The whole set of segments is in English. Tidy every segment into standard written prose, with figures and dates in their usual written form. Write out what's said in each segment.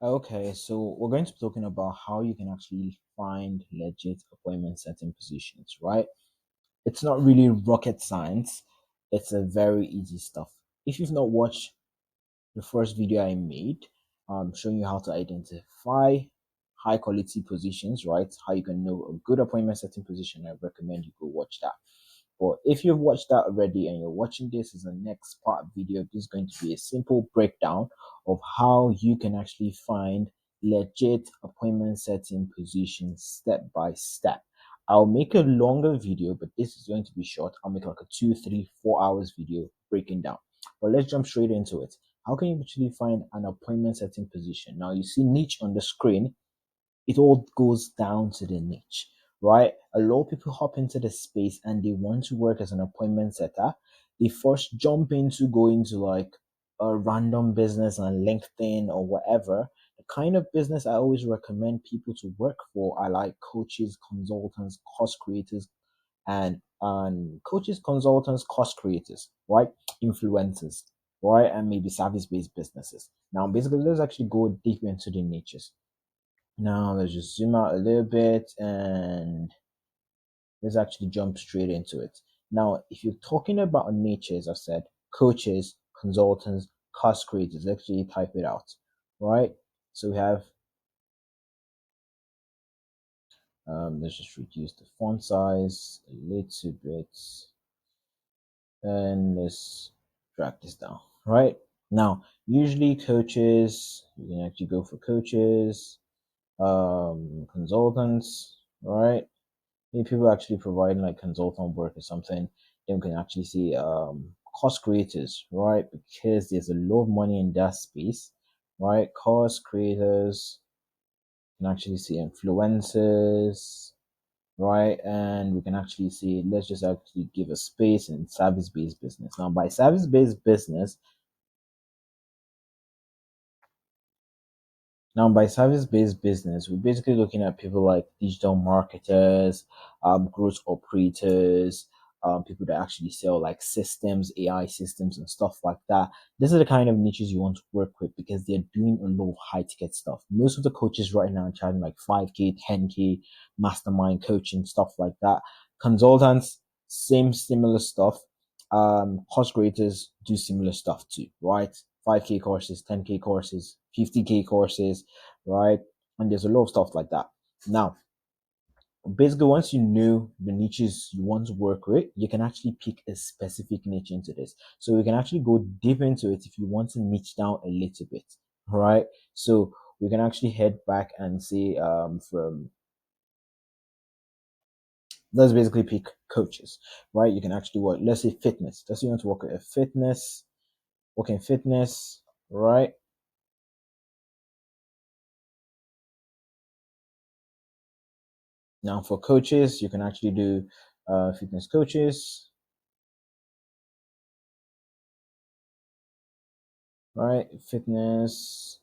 Okay, so we're going to be talking about how you can actually find legit appointment setting positions, right? It's not really rocket science. It's a very easy stuff. If you've not watched the first video I made, showing you how to identify high quality positions, right? How you can know a good appointment setting position, I recommend you go watch that. But if you've watched that already and you're watching this as a next part video, this is going to be a simple breakdown of how you can actually find legit appointment setting positions step by step. I'll make a longer video, but this is going to be short. I'll make like a 2, 3, 4 hours video breaking down. But let's jump straight into it. How can you actually find an appointment setting position? Now you see niche on the screen. It all goes down to the niche, right? A lot of people hop into the space and they want to work as an appointment setter. They first jump into going to like a random business on LinkedIn or whatever. The kind of business I always recommend people to work for are like coaches, consultants, course creators, and coaches, consultants, course creators, right? Influencers, right? And maybe service-based businesses. Now, basically, let's actually go deep into the niches. Now let's just zoom out a little bit and let's actually jump straight into it. Now, if you're talking about nature, as I said, coaches, consultants, course creators, let's actually type it out, right? So we have, let's just reduce the font size a little bit and let's drag this down, right? Now, usually coaches, you can actually go for coaches, consultants, right? If people actually providing like consultant work or something, then we can actually see course creators, right? Because there's a lot of money in that space, right? Course creators can actually see influencers, right? And we can actually see, let's just actually give a space in service-based business. Now, by service-based business, Now, by service-based business, we're basically looking at people like digital marketers, growth operators, people that actually sell like systems, AI systems, and stuff like that. These are the kind of niches you want to work with because they're doing a lot of high-ticket stuff. Most of the coaches right now are charging like 5K, 10K, mastermind coaching, stuff like that. Consultants, same similar stuff. Course creators do similar stuff too, right? 5K courses, 10K courses, 50K courses, right? And there's a lot of stuff like that. Now, basically, once you know the niches you want to work with, you can actually pick a specific niche into this. So we can actually go deep into it if you want to niche down a little bit, right? So we can actually head back and say, from let's basically pick coaches, right? You can actually work, let's say fitness. Let's say you want to work with a fitness, work in fitness, right? Now, for coaches, you can actually do fitness coaches, right? Fitness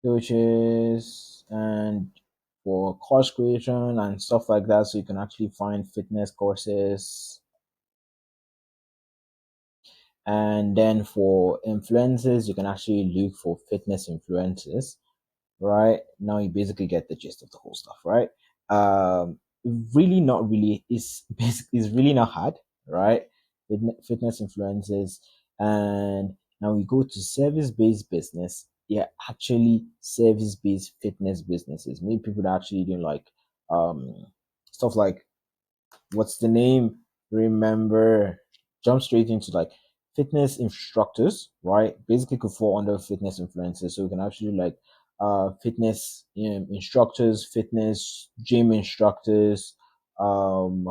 coaches, and for course creation and stuff like that. So you can actually find fitness courses. And then for influencers, you can actually look for fitness influencers, right? Now you basically get the gist of the whole stuff, right? Um, really not really is basically is really not hard, right? Fitness influencers, and now we go to service-based business. Yeah, actually service-based fitness businesses. Maybe people that actually do like um stuff like what's the name? Remember, jump straight into like fitness instructors, right? Basically could fall under fitness influencers. So we can actually like fitness instructors, fitness gym instructors, um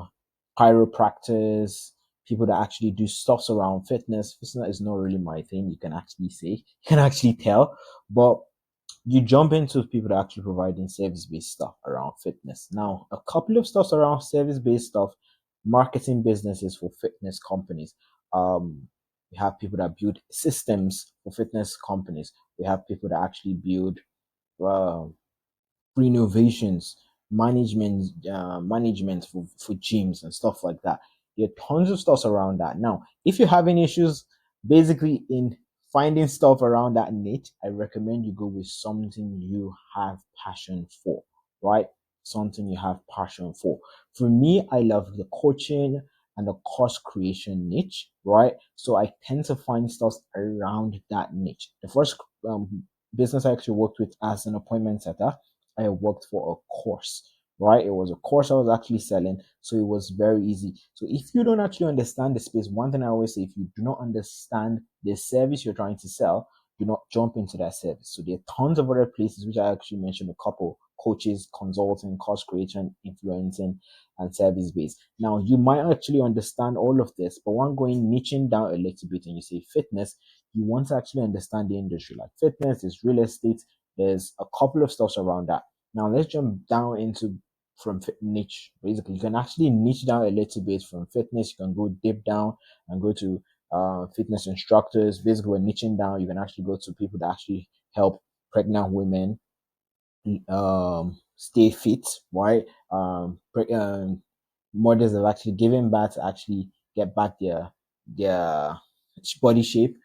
chiropractors, people that actually do stuffs around fitness. Fitness is not really my thing, you can actually say, you can actually tell. But you jump into people that are actually providing service-based stuff around fitness. Now, a couple of stuffs around service-based stuff, marketing businesses for fitness companies. We have people that build systems for fitness companies. We have people that actually build uh, renovations, management for gyms and stuff like that. There are tons of stuff around that. Now, if you're having issues, basically in finding stuff around that niche, I recommend you go with something you have passion for, right? Something you have passion for. For me, I love the coaching and the course creation niche, right? So I tend to find stuff around that niche. The first business I actually worked with as an appointment setter, I worked for a course, right? It was a course I was actually selling, so it was very easy. So if you don't actually understand the space, one thing I always say, if you do not understand the service you're trying to sell, do not jump into that service. So there are tons of other places, which I actually mentioned a couple: coaches, consulting, course creation, influencing, and service based. Now, you might actually understand all of this, but when going niching down a little bit and you say fitness, you want to actually understand the industry. Like fitness is real estate, there's a couple of stuffs around that. Now, let's jump down into from niche. Basically, you can actually niche down a little bit from fitness. You can go deep down and go to fitness instructors. Basically, we're niching down. You can actually go to people that actually help pregnant women stay fit, right? Mothers have actually given birth to actually get back their body shape.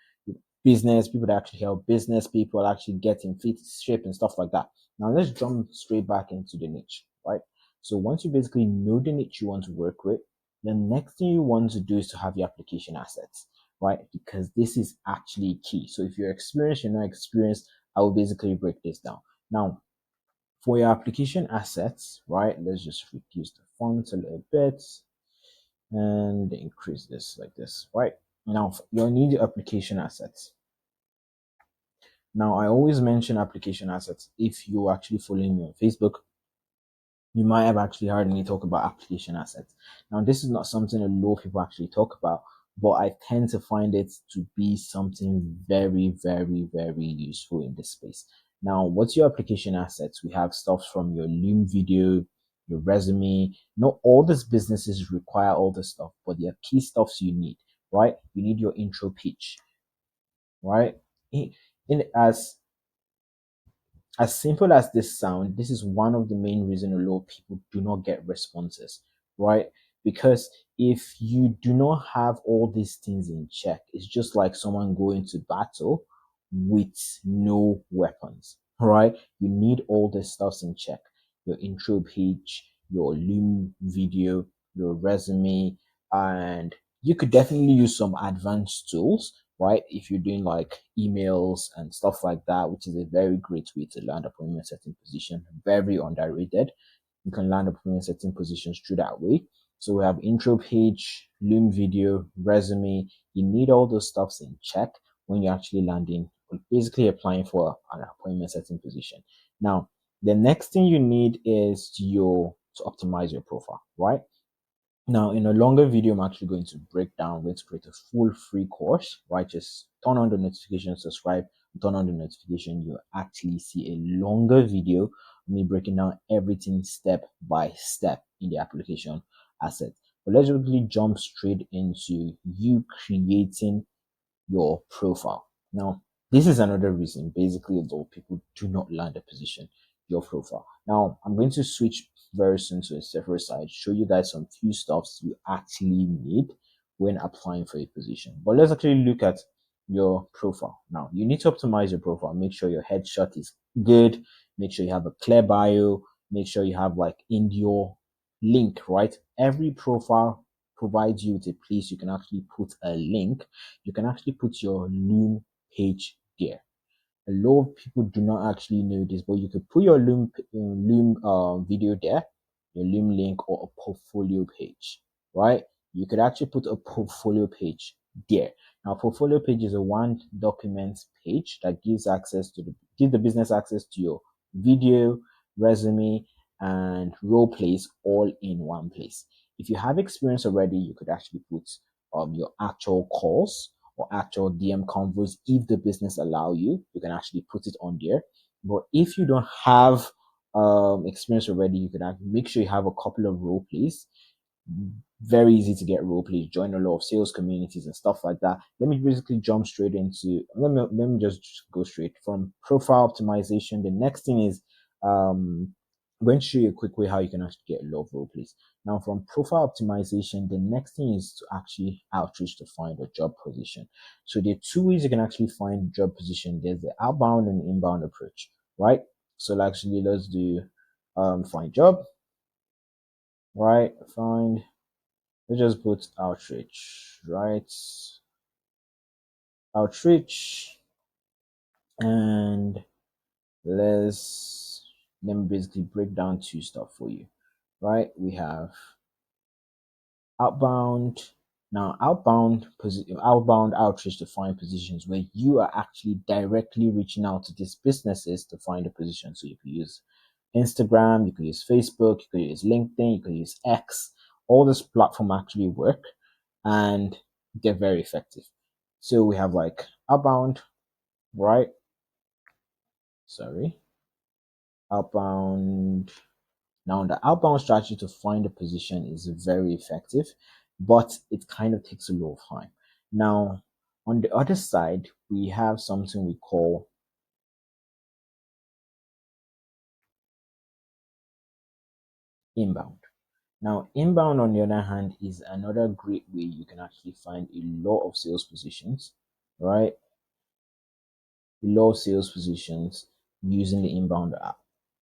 Business people that actually help business people actually get in fit shape and stuff like that. Now let's jump straight back into the niche, right? So once you basically know the niche you want to work with, the next thing you want to do is to have your application assets, right? Because this is actually key. So if you're experienced, you're not experienced, I will basically break this down. Now, for your application assets, right? Let's just reduce the font a little bit and increase this like this, right? Now you'll need your application assets. Now I always mention application assets. If you actually following me on Facebook, you might have actually heard me talk about application assets. Now, this is not something a lot of people actually talk about, but I tend to find it to be something very, very, very useful in this space. Now, what's your application assets? We have stuff from your Loom video, your resume. Not all these businesses require all this stuff, but there are key stuffs you need, right? You need your intro pitch, right? In as simple as this sound, this is one of the main reasons a lot of people do not get responses, right? Because if you do not have all these things in check, it's just like someone going to battle with no weapons, right? You need all this stuff in check: your intro page, your Loom video, your resume, and you could definitely use some advanced tools, right? If you're doing like emails and stuff like that, which is a very great way to land appointment setting position, very underrated. You can land appointment setting positions through that way. So we have intro page, Loom video, resume. You need all those stuffs in check when you're actually landing, basically applying for an appointment setting position. Now, the next thing you need is to optimize your profile, right? Now, in a longer video, I'm actually going to break down, going to create a full free course, right? Just turn on the notification, subscribe, turn on the notification. You actually see a longer video of me breaking down everything step by step in the application asset. But let's really jump straight into you creating your profile. Now, this is another reason, basically, though people do not land a position, your profile. Now, I'm going to switch very soon to a separate side, show you guys some few stuffs you actually need when applying for a position. But let's actually look at your profile. Now, you need to optimize your profile. Make sure your headshot is good. Make sure you have a clear bio. Make sure you have like in your link, right? Every profile provides you with a place you can actually put a link. You can actually put your Loom page there. A lot of people do not actually know this, but you could put your Loom video there, your Loom link, or a portfolio page, right? You could actually put a portfolio page there. Now, portfolio page is a one document page that give the business access to your video, resume, and role plays all in one place. If you have experience already, you could actually put your actual calls or actual DM convos. If the business allow you, you can actually put it on there. But if you don't have experience already, you can make sure you have a couple of role plays. Very easy to get role plays. Join a lot of sales communities and stuff like that. Let me basically jump straight into. Let me just go straight from profile optimization. The next thing is I'm going to show you a quick way how you can actually get a lot of role plays. Now, from profile optimization, the next thing is to actually outreach to find a job position. So there are two ways you can actually find job position. There's the outbound and inbound approach, right? So actually, let's do find job, right? Find. Let's just put outreach, right? Outreach, and let's let me basically break down two stuff for you, right? We have outbound. Now, outbound outreach to find positions where you are actually directly reaching out to these businesses to find a position. So you could use Instagram, you could use Facebook, you could use LinkedIn, you could use X. All this platform actually work and they're very effective. So we have like outbound, right? Sorry, outbound. Now, the outbound strategy to find a position is very effective, but it kind of takes a lot of time. Now, on the other side, we have something we call inbound. Now, inbound, on the other hand, is another great way you can actually find a lot of sales positions, right? Low sales positions using the inbound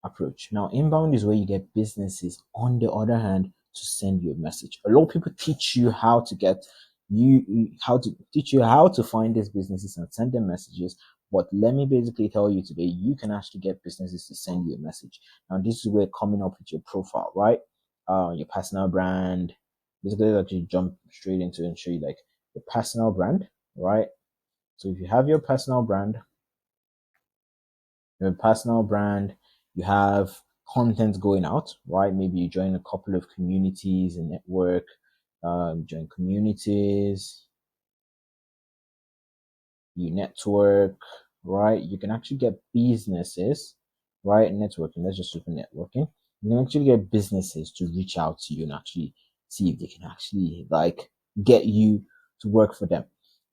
approach. Now, inbound is where you get businesses, on the other hand, to send you a message. A lot of people teach you how to get how to teach you how to find these businesses and send them messages. But let me basically tell you today, you can actually get businesses to send you a message. Now, this is where coming up with your profile, right? Your personal brand. Basically, let's actually jump straight into it and show you like your personal brand, right? So if you have your personal brand, you have content going out, right? Maybe you join a couple of communities and network, join communities, you network, right? You can actually get businesses, right? Networking, let's just look at networking. You can actually get businesses to reach out to you and actually see if they can actually like get you to work for them.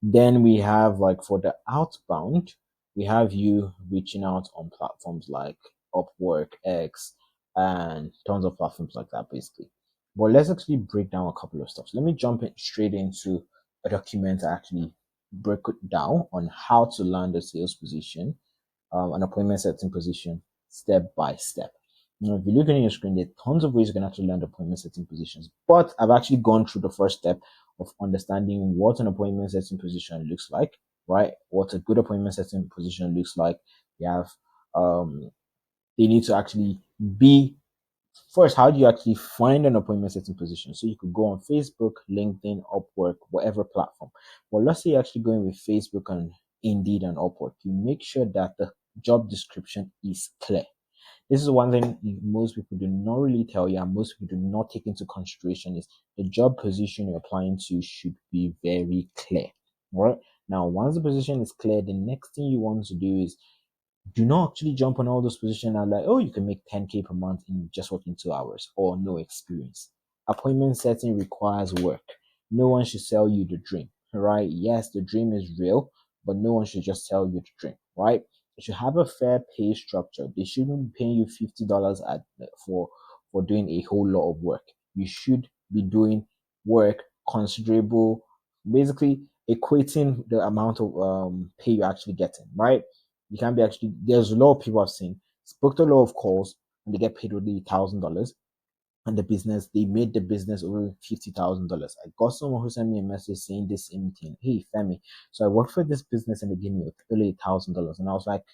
Then we have like for the outbound, we have you reaching out on platforms like Upwork, X, and tons of platforms like that, basically. But let's actually break down a couple of stuff. So let me jump in straight into a document I actually break it down on how to land a sales position, an appointment setting position, step by step. Now, if you look at your screen, there are tons of ways you can actually land appointment setting positions. But I've actually gone through the first step of understanding what an appointment setting position looks like, right? What a good appointment setting position looks like. You have they need to actually be first, how do you actually find an appointment setting position? So you could go on Facebook, LinkedIn, Upwork, whatever platform. Well, let's say you're actually going with Facebook and Indeed and Upwork. You make sure that the job description is clear. This is one thing most people do not really tell you, and most people do not take into consideration is the job position you're applying to should be very clear. All right. Now, once the position is clear, the next thing you want to do is do not actually jump on all those positions and like, oh, you can make 10K per month in just working 2 hours or no experience. Appointment setting requires work. No one should sell you the dream, right? Yes, the dream is real, but no one should just sell you the dream, right? You should have a fair pay structure. They shouldn't be paying you $50 for doing a whole lot of work. You should be doing work considerable, basically equating the amount of pay you're actually getting, right? You can't be actually. There's a lot of people I've seen spoke to a lot of calls and they get paid only $1,000, and the business they made the business over $50,000. I got someone who sent me a message saying this same thing. Hey, Femi, so I work for this business and they gave me only $1,000, and I was like,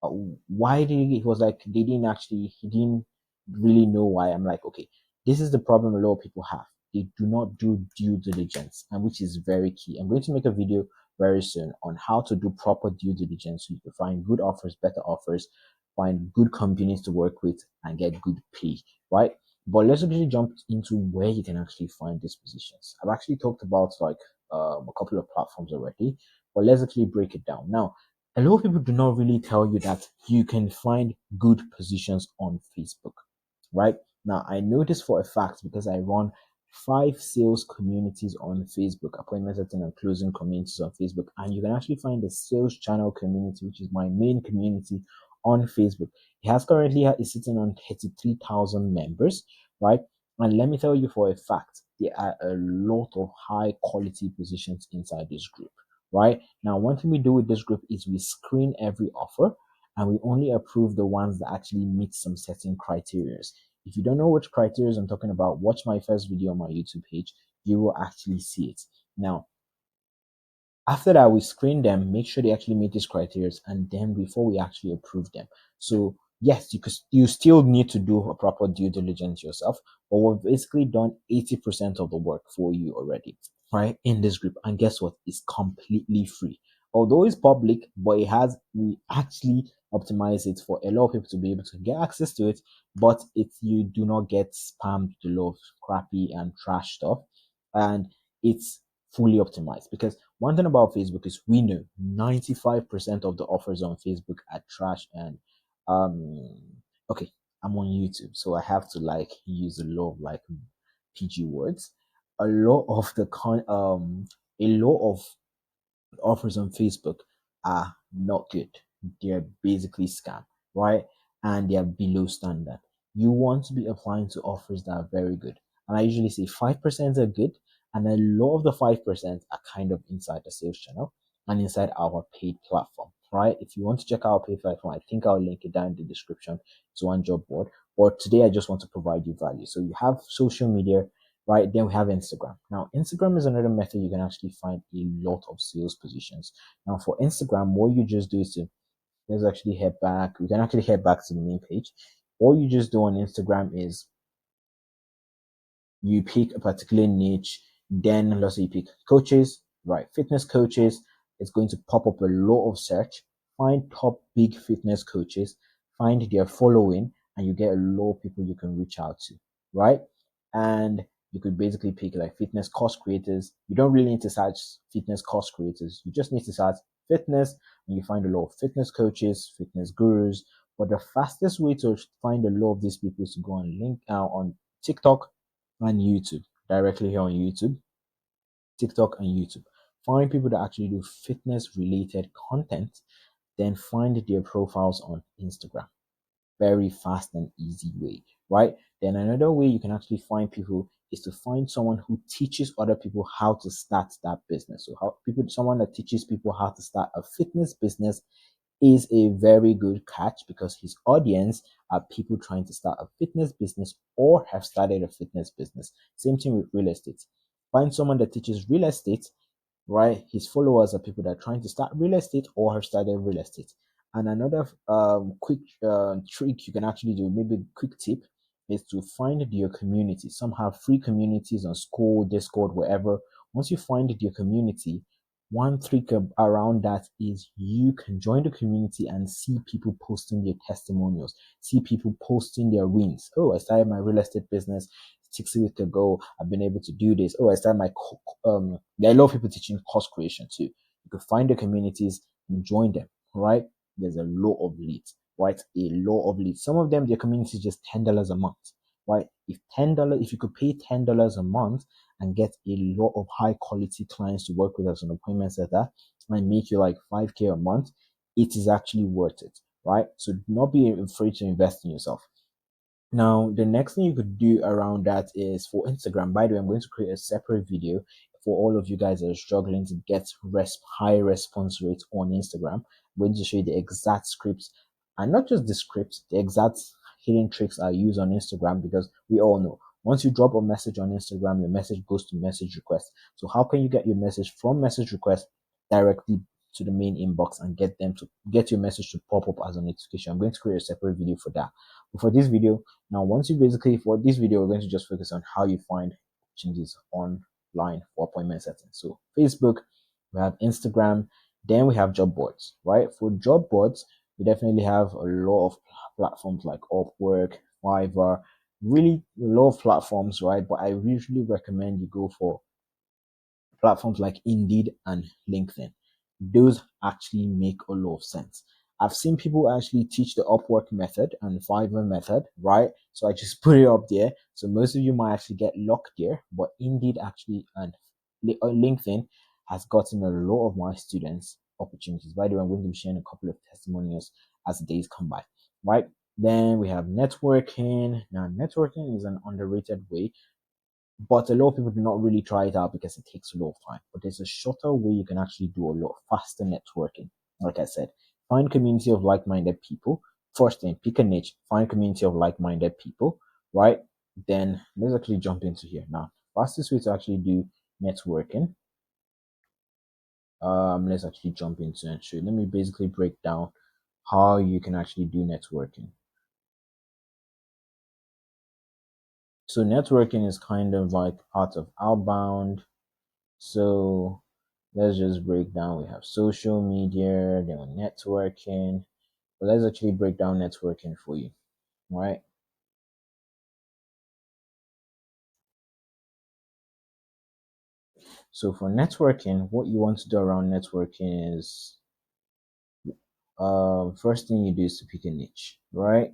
uh, why did he was like they didn't actually he didn't really know why. I'm like, okay, this is the problem a lot of people have. They do not do due diligence, and which is very key. I'm going to make a video very soon on how to do proper due diligence so you can find good offers, better offers, find good companies to work with, and get good pay, right? But let's actually jump into where you can actually find these positions. I've actually talked about like a couple of platforms already, but let's actually break it down now. A lot of people do not really tell you that you can find good positions on Facebook, right? Now, I know this for a fact because I run 5 sales communities on Facebook, appointment setting and closing communities on Facebook. And you can actually find the sales channel community, which is my main community on Facebook. It has currently is sitting on 33,000 members, right? And let me tell you for a fact, there are a lot of high quality positions inside this group, right? Now, one thing we do with this group is we screen every offer and we only approve the ones that actually meet some certain criteria. If you don't know which criteria I'm talking about, watch my first video on my YouTube page. You will actually see it. Now, after that, we screen them, make sure they actually meet these criteria, and then before we actually approve them. So yes, you still need to do a proper due diligence yourself, but we've basically done 80% of the work for you already, right? In this group. And guess what? It's completely free. Although it's public, but we actually optimize it for a lot of people to be able to get access to it, but you do not get spammed with a lot of crappy and trash stuff. And it's fully optimized because one thing about Facebook is we know 95% of the offers on Facebook are trash and um okay, I'm on YouTube, so I have to like use a lot of like PG words. A lot of the a lot of offers on Facebook are not good. They're basically scam, right? And they are below standard. You want to be applying to offers that are very good. And I usually say 5% are good, and a lot of the 5% are kind of inside the sales channel and inside our paid platform, right? If you want to check out our paid platform, I think I'll link it down in the description to one job board. But today I just want to provide you value. So you have social media, right? Then we have Instagram. Now, Instagram is another method you can actually find a lot of sales positions. Now, for Instagram, what you just do is let's actually head back. We can actually head back to the main page. All you just do on Instagram is you pick a particular niche, then let's say you pick coaches, right? Fitness coaches. It's going to pop up a lot of search. Find top big fitness coaches, find their following, and you get a lot of people you can reach out to, right? And you could basically pick like fitness course creators. You don't really need to search fitness course creators. You just need to search fitness, and you find a lot of fitness coaches, fitness gurus. But the fastest way to find a lot of these people is to go on link on TikTok and YouTube, directly here on YouTube, TikTok, and YouTube. Find people that actually do fitness related content, then find their profiles on Instagram. Very fast and easy way, right? Then another way you can actually find people is to find someone who teaches other people how to start that business. So someone that teaches people how to start a fitness business is a very good catch because his audience are people trying to start a fitness business or have started a fitness business. Same thing with real estate. Find someone that teaches real estate, right? His followers are people that are trying to start real estate or have started real estate. And another quick trick you can actually do, maybe quick tip, is to find your community. Some have free communities on school, Discord, wherever. Once you find your community, one trick around that is you can join the community and see people posting their testimonials, see people posting their wins. Oh, I started my real estate business 6 weeks ago. I've been able to do this. Oh, I started my there are a lot of people teaching course creation too. You could find the communities and join them, right? There's a lot of leads, right? A lot of leads. Some of them, their community is just $10 a month, right? If you could pay $10 a month and get a lot of high quality clients to work with as an appointment setter and make you like 5K a month, it is actually worth it, right? So do not be afraid to invest in yourself. Now, the next thing you could do around that is for Instagram. By the way, I'm going to create a separate video for all of you guys that are struggling to get high response rates on Instagram. I'm going to show you the exact scripts and not just the scripts, the exact hidden tricks I use on Instagram because we all know once you drop a message on Instagram, your message goes to message request. So how can you get your message from message request directly to the main inbox and get your message to pop up as a notification? I'm going to create a separate video for that. But for this video, now, for this video, we're going to just focus on how you find changes online for appointment settings. So Facebook, we have Instagram, then we have job boards, right? For job boards, we definitely have a lot of platforms like Upwork, Fiverr, really a lot of platforms, right? But I usually recommend you go for platforms like Indeed and LinkedIn. Those actually make a lot of sense. I've seen people actually teach the Upwork method and Fiverr method, right? So I just put it up there. So most of you might actually get locked there, but Indeed actually and LinkedIn has gotten a lot of my students opportunities. By the way, I'm going to be sharing a couple of testimonials as the days come by, right? Then we have networking. Now, networking is an underrated way, but a lot of people do not really try it out because it takes a lot of time. But there's a shorter way you can actually do a lot faster networking. Like I said, find community of like-minded people. First thing, pick a niche, find community of like-minded people, right? Then let's actually jump into here. Now, fastest way to actually do networking. Let's actually jump into and show. Let me basically break down how you can actually do networking. So networking is kind of like part of outbound. So let's just break down. We have social media, then networking. But let's actually break down networking for you, right? So for networking, what you want to do around networking is, first thing you do is to pick a niche, right?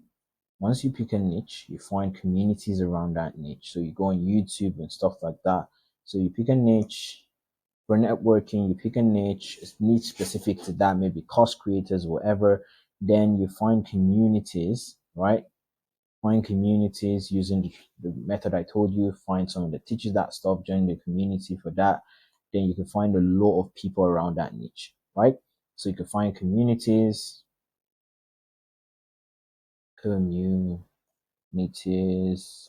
Once you pick a niche, you find communities around that niche. So you go on YouTube and stuff like that. So you pick a niche for networking, you pick a niche, it's niche specific to that, maybe course creators, whatever. Then you find communities, right? Find communities using the method I told you, find someone that teaches that stuff, join the community for that. Then you can find a lot of people around that niche, right? So you can find communities, communities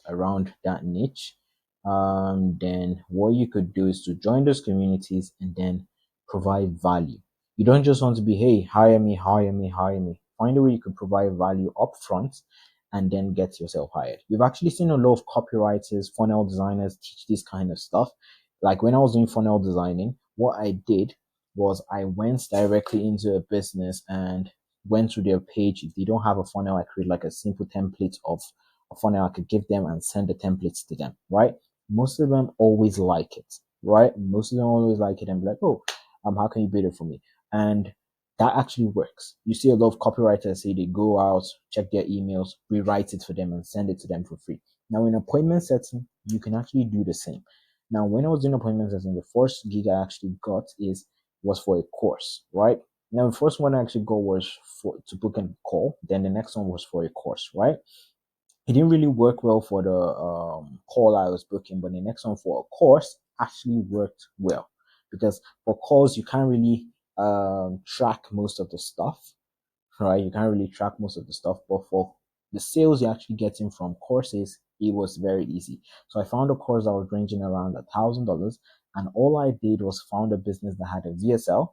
around that niche. Then what you could do is to join those communities and then provide value. You don't just want to be, hey, hire me, hire me, hire me. Find a way you could provide value upfront and then get yourself hired. You've actually seen a lot of copywriters, funnel designers teach this kind of stuff. Like when I was doing funnel designing, what I did was I went directly into a business and went to their page. If they don't have a funnel, I create like a simple template of a funnel I could give them and send the templates to them, right? Most of them always like it, right? Most of them always like it and be like, oh, how can you build it for me? And that actually works. You see a lot of copywriters say they go out, check their emails, rewrite it for them and send it to them for free. Now in appointment setting, you can actually do the same. Now, when I was doing appointment setting, the first gig I actually got is was for a course, right? Now, the first one I actually got was for to book a call. Then the next one was for a course, right? It didn't really work well for the call I was booking, but the next one for a course actually worked well because for calls you can't really track most of the stuff, right? You can't really track most of the stuff, but for the sales you're actually getting from courses, it was very easy. So I found a course that was ranging around $1,000, and all I did was found a business that had a VSL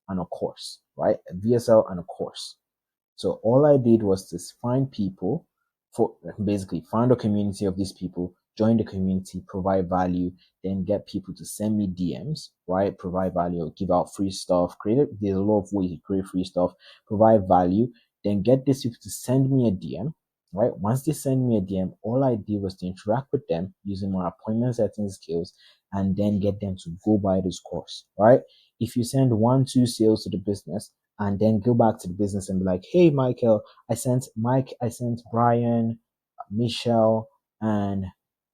and a course, right? A VSL and a course. So all I did was to find people for basically find a community of these people, join the community, provide value, then get people to send me DMs, right? Provide value, give out free stuff, there's a lot of ways to create free stuff, provide value, then get these people to send me a DM, right? Once they send me a DM, all I did was to interact with them using my appointment setting skills and then get them to go buy this course, right? If you send one, two sales to the business, and then go back to the business and be like, hey, Michael, I sent Brian, Michelle, and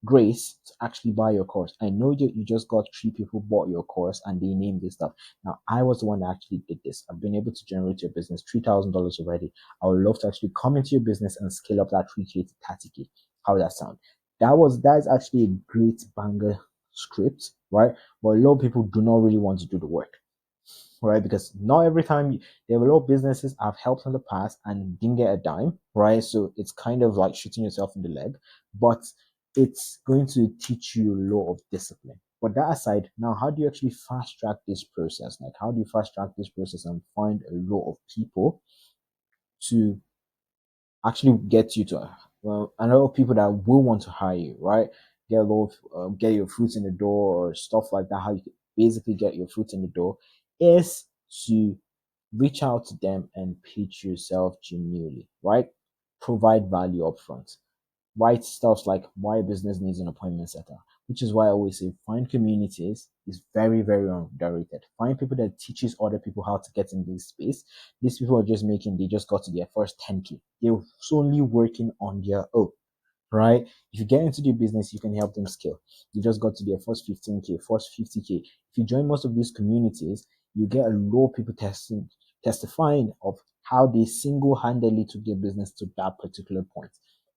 Grace to actually buy your course. I know you just got three people bought your course and they named this stuff. Now, I was the one that actually did this. I've been able to generate your business $3,000 already. I would love to actually come into your business and scale up that 3K to 30K. How does that sound? That is actually a great banger script, right? But a lot of people do not really want to do the work, right? Because not every time there are a lot of businesses I've helped in the past and didn't get a dime, right? So it's kind of like shooting yourself in the leg, but it's going to teach you a lot of discipline. But that aside, now how do you actually fast track this process? Like, how do you fast track this process and find a lot of people to actually get you to, well, a lot of people that will want to hire you, right? Get a lot of, get your foot in the door or stuff like that. How you can basically get your foot in the door is to reach out to them and pitch yourself genuinely, right? Provide value upfront. Write stuff like why a business needs an appointment setter, which is why I always say find communities is very, very underrated. Find people that teaches other people how to get in this space. These people are just they just got to their first 10K. They're solely working on their own, right? If you get into the business, you can help them scale. You just got to their first 15K, first 50K. If you join most of these communities, you get a lot of people testifying of how they single-handedly took their business to that particular point.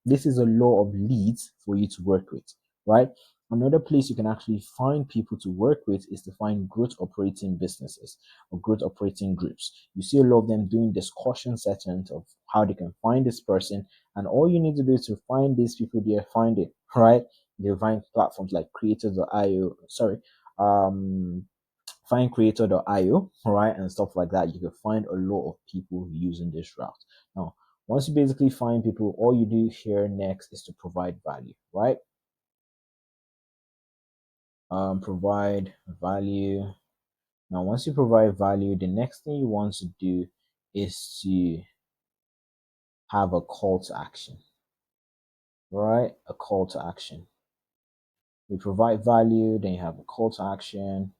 This is a law of leads for you to work with, right? Another place you can actually find people to work with is to find growth operating businesses or growth operating groups. You see a lot of them doing discussion sessions of how they can find this person, and all you need to do is to find these people there, find it, right? They'll find platforms like creators.io, sorry, um, find creator.io, right, and stuff like that. You can find a lot of people using this route. Now, once you basically find people, all you do here next is to provide value, right? Provide value. Now, once you provide value, the next thing you want to do is to have a call to action, right? A call to action. You provide value, then you have a call to action,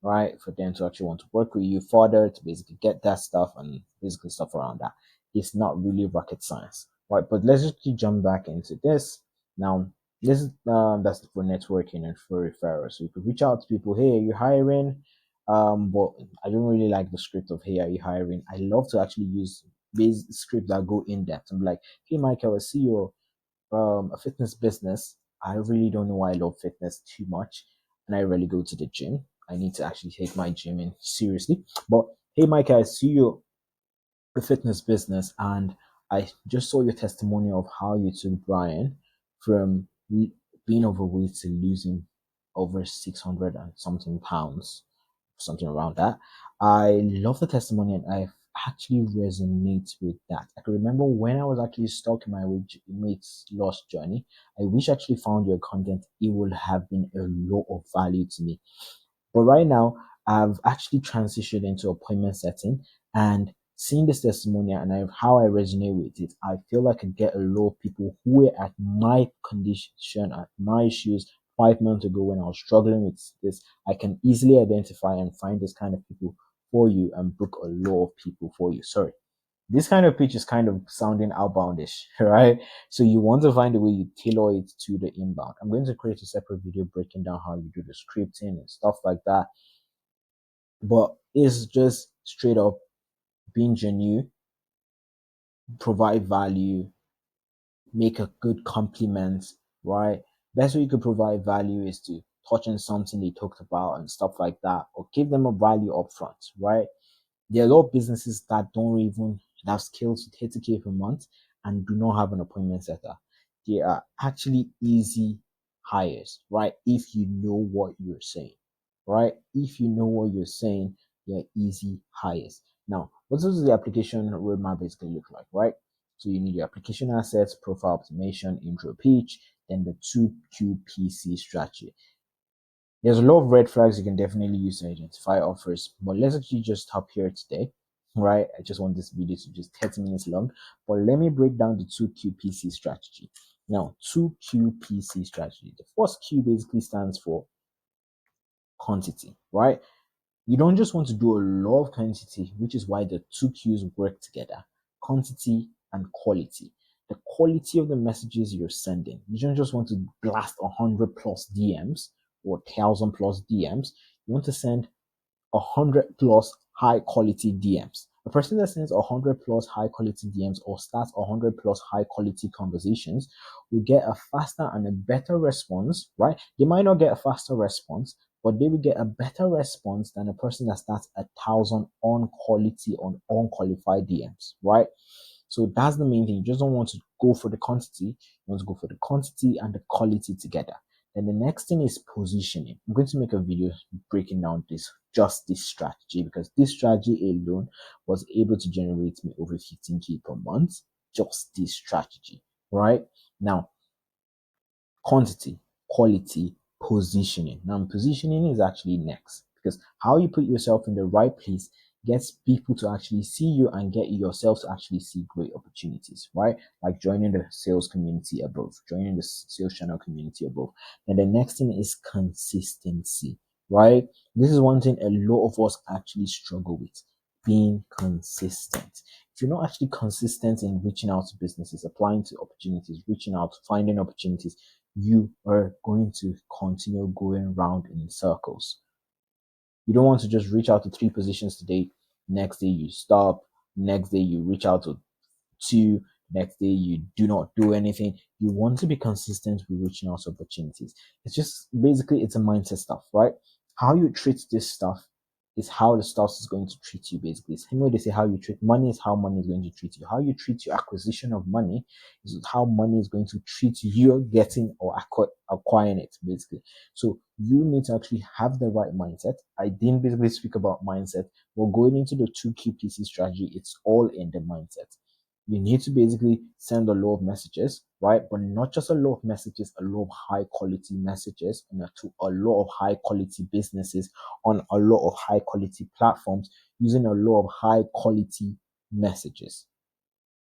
right? For them to actually want to work with you further to basically get that stuff and basically stuff around that. It's not really rocket science, right? But let's just jump back into this. Now, this is that's for networking and for referrals. So you could reach out to people, hey, are you hiring? But I don't really like the script of hey, are you hiring? I love to actually use these scripts that go in depth. I'm like, hey Michael, I see you're a fitness business. I really don't know why I love fitness too much, and I rarely go to the gym. I need to actually take my gym in seriously. But hey, Mike, I see you a fitness business, and I just saw your testimony of how you took Brian from being overweight to losing over 600 and something pounds, something around that. I love the testimony, and I actually resonate with that. I can remember when I was actually stuck in my weight loss journey. I wish I actually found your content. It would have been a lot of value to me. But right now, I've actually transitioned into appointment setting, and seeing this testimonial and how I resonate with it, I feel like I get a lot of people who were at my condition, at my issues 5 months ago when I was struggling with this. I can easily identify and find this kind of people for you and book a lot of people for you. Sorry. This kind of pitch is kind of sounding outboundish, right? So you want to find a way you tailor it to the inbound. I'm going to create a separate video breaking down how you do the scripting and stuff like that. But it's just straight up being genuine, provide value, make a good compliment, right? Best way you could provide value is to touch on something they talked about and stuff like that, or give them a value up front, right? There are a lot of businesses that don't even have skills with 30K per month and do not have an appointment setter. They are actually easy hires, right? If you know what you're saying, right? If you know what you're saying, they're easy hires. Now, what does the application roadmap basically look like, right? So you need your application assets, profile optimization, intro pitch, then the 2QPC strategy. There's a lot of red flags you can definitely use to identify offers, but let's actually just stop here today, right? I just want this video to just 30 minutes long, but let me break down the 2QPC strategy. Now, 2QPC strategy. The first Q basically stands for quantity, right? You don't just want to do a lot of quantity, which is why the two Qs work together, quantity and quality. The quality of the messages you're sending. You don't just want to blast 100 plus DMs or 1,000 plus DMs. You want to send 100 plus high quality DMs. A person that sends 100 plus high quality DMs or starts 100 plus high quality conversations will get a faster and a better response, right? They might not get a faster response, but they will get a better response than a person that starts 1,000 on quality on unqualified DMs, right? So that's the main thing. You just don't want to go for the quantity. You want to go for the quantity and the quality together. Then the next thing is positioning. I'm going to make a video breaking down this strategy, because this strategy alone was able to generate me over 15K per month. Just this strategy, right? Now, quantity, quality, positioning. Now, positioning is actually next, because how you put yourself in the right place gets people to actually see you and get yourself to actually see great opportunities, right? Like joining the sales community above, joining the sales channel community above. And the next thing is consistency, right? This is one thing a lot of us actually struggle with, being consistent. If you're not actually consistent in reaching out to businesses, applying to opportunities, reaching out, finding opportunities, you are going to continue going round in circles. You don't want to just reach out to 3 positions today, next day you stop, Next day you reach out to two, next day you do not do anything. You want to be consistent with reaching out to opportunities. It's just basically it's a mindset stuff, right? How you treat this stuff is how the stuff is going to treat you. Basically, same way they say how you treat money is how money is going to treat you. How you treat your acquisition of money is how money is going to treat you getting or acquiring it. Basically, so you need to actually have the right mindset. I didn't basically speak about mindset. We're going into the two key pieces strategy. It's all in the mindset. You need to basically send a lot of messages, right? But not just a lot of messages, a lot of high quality messages and to a lot of high quality businesses on a lot of high quality platforms using a lot of high quality messages,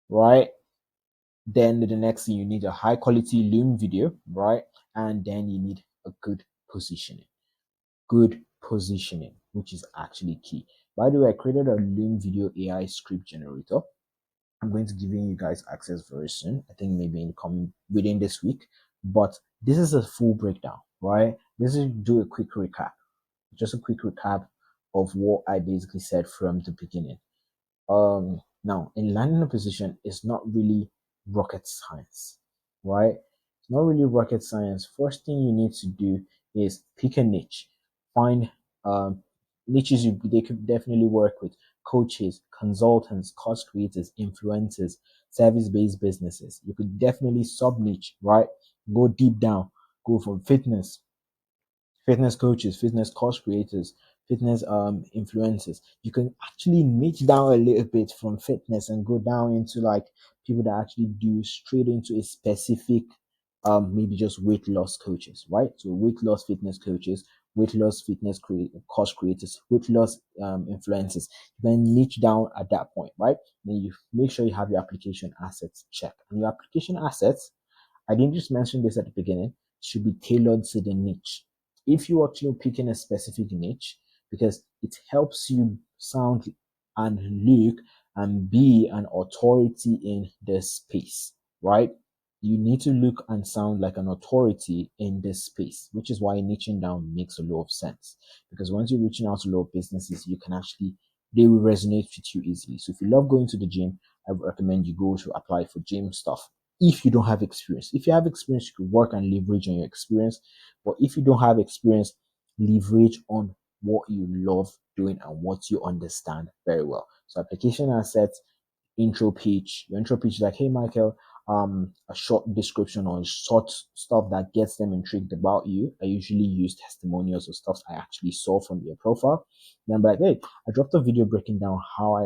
right? Then the next thing you need a high quality Loom video, right? And then you need a good positioning. Good positioning, which is actually key. By the way, I created a Loom video AI script generator. I'm going to give you guys access very soon. I think maybe in coming within this week. But this is a full breakdown, right? This is do a quick recap. Just a quick recap of what I basically said from the beginning. Now in landing a position is not really rocket science, right? It's not really rocket science. First thing you need to do is pick a niche, find niches they could definitely work with: coaches, consultants, course creators, influencers, service-based businesses. You could definitely sub niche, right? Go deep down, go from fitness coaches, fitness course creators, fitness influencers. You can actually niche down a little bit from fitness and go down into like people that actually do straight into a specific maybe just weight loss coaches, right? So weight loss fitness coaches, weight loss course creators, weight loss influencers. You can niche down at that point, right? Then you make sure you have your application assets checked. And your application assets, I didn't just mention this at the beginning, should be tailored to the niche. If you are actually picking a specific niche, because it helps you sound and look and be an authority in the space, right? You need to look and sound like an authority in this space, which is why niching down makes a lot of sense. Because once you're reaching out to a lot of businesses, you can actually, they will resonate with you easily. So if you love going to the gym, I would recommend you go to apply for gym stuff if you don't have experience. If you have experience, you can work and leverage on your experience. But if you don't have experience, leverage on what you love doing and what you understand very well. So application assets, intro pitch. Your intro pitch is like, hey Michael, a short description or short stuff that gets them intrigued about you. I usually use testimonials or stuff I actually saw from your profile. Then I'm like, hey, I dropped a video breaking down how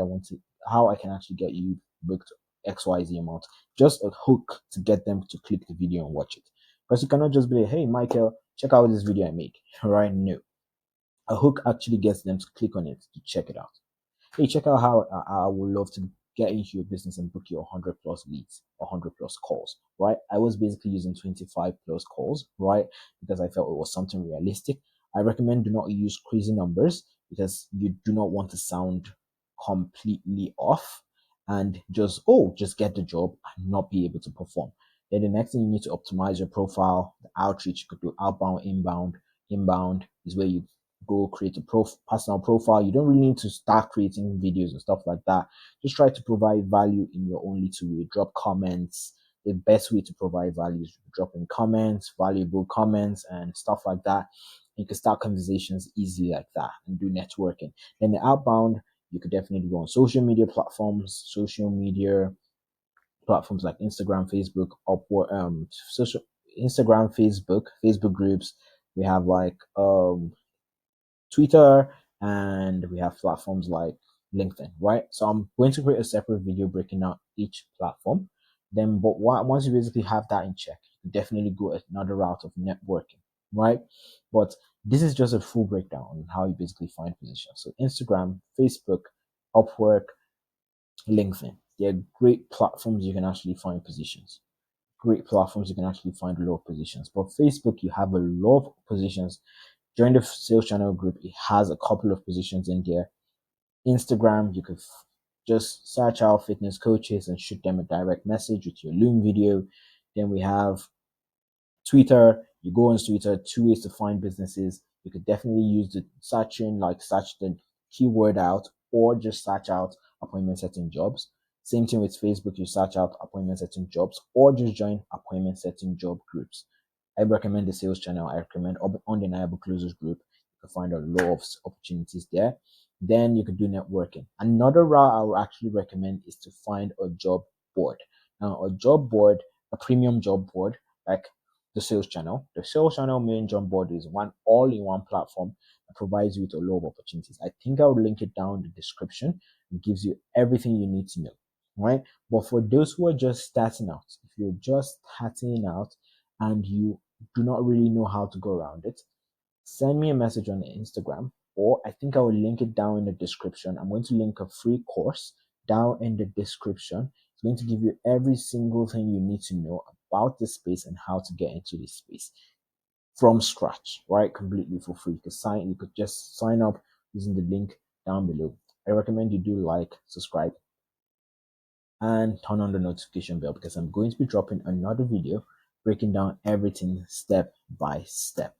I can actually get you booked XYZ amount. Just a hook to get them to click the video and watch it. Because you cannot just be like, hey Michael, check out this video I made. Right? No. A hook actually gets them to click on it to check it out. Hey, check out how I would love to get into your business and book your 100 plus leads or 100 plus calls, right? I was basically using 25 plus calls, right? Because I felt it was something realistic. I recommend do not use crazy numbers because you do not want to sound completely off and just get the job and not be able to perform. Then the next thing you need to optimize your profile, the outreach. You could do outbound, inbound. Inbound is where you go create a personal profile. You don't really need to start creating videos and stuff like that. Just try to provide value in your own little way. Drop comments. The best way to provide value is dropping comments, valuable comments, and stuff like that. You can start conversations easily like that and do networking. Then the outbound, you could definitely go on social media platforms like Instagram, Facebook, Upwork, social Instagram, Facebook groups. We have like Twitter, and we have platforms like LinkedIn, right? So I'm going to create a separate video breaking out each platform. Then, but once you basically have that in check, you can definitely go another route of networking, right? But this is just a full breakdown on how you basically find positions. So Instagram, Facebook, Upwork, LinkedIn, they're great platforms you can actually find positions. Great platforms you can actually find a lot of positions. But Facebook, you have a lot of positions. Join the sales channel group. It has a couple of positions in there. Instagram, you could just search out fitness coaches and shoot them a direct message with your Loom video. Then we have Twitter. You go on Twitter, two ways to find businesses. You could definitely use the searching, like search the keyword out, or just search out a appointment setting jobs. Same thing with Facebook, you search out appointment setting jobs or just join appointment setting job groups. I recommend the sales channel. I recommend Undeniable Closers group. You can find a lot of opportunities there. Then you could do networking. Another route I would actually recommend is to find a job board. Now, a job board, a premium job board, like the sales channel. The sales channel main job board is one all-in-one platform that provides you with a lot of opportunities. I think I'll link it down in the description. It gives you everything you need to know, right? But for those who are just starting out, if you're just starting out and you do not really know how to go around it, send me a message on Instagram, or I think I will link it down in the description. I'm going to link a free course down in the description. It's going to give you every single thing you need to know about this space and how to get into this space from scratch, right? Completely for free. You could just sign up using the link down below. I recommend you do like, subscribe, and turn on the notification bell because I'm going to be dropping another video breaking down everything step by step.